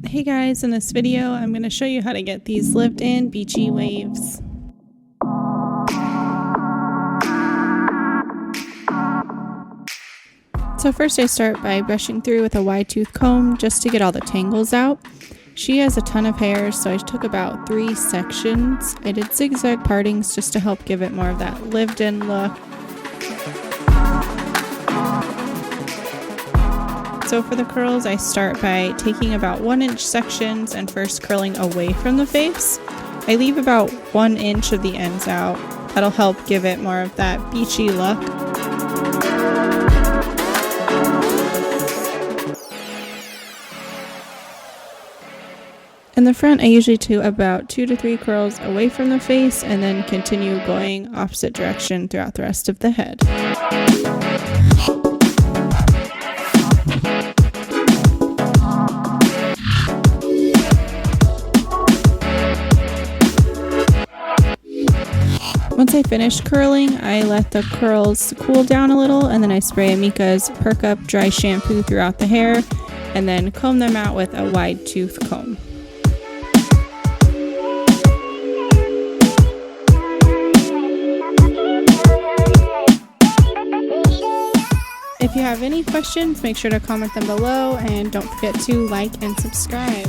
Hey guys, in this video I'm going to show you how to get these lived-in beachy waves. So first I start by brushing through with a wide tooth comb just to get all the tangles out. She has a ton of hair, so I took about 3 sections. I did zigzag partings just to help give it more of that lived-in look. So for the curls, I start by taking about 1-inch sections and first curling away from the face. I leave about 1 inch of the ends out. That'll help give it more of that beachy look. In the front, I usually do about 2 to 3 curls away from the face and then continue going opposite direction throughout the rest of the head. Once I finish curling, I let the curls cool down a little and then I spray Amika's Perk Up dry shampoo throughout the hair and then comb them out with a wide tooth comb. If you have any questions, make sure to comment them below and don't forget to like and subscribe.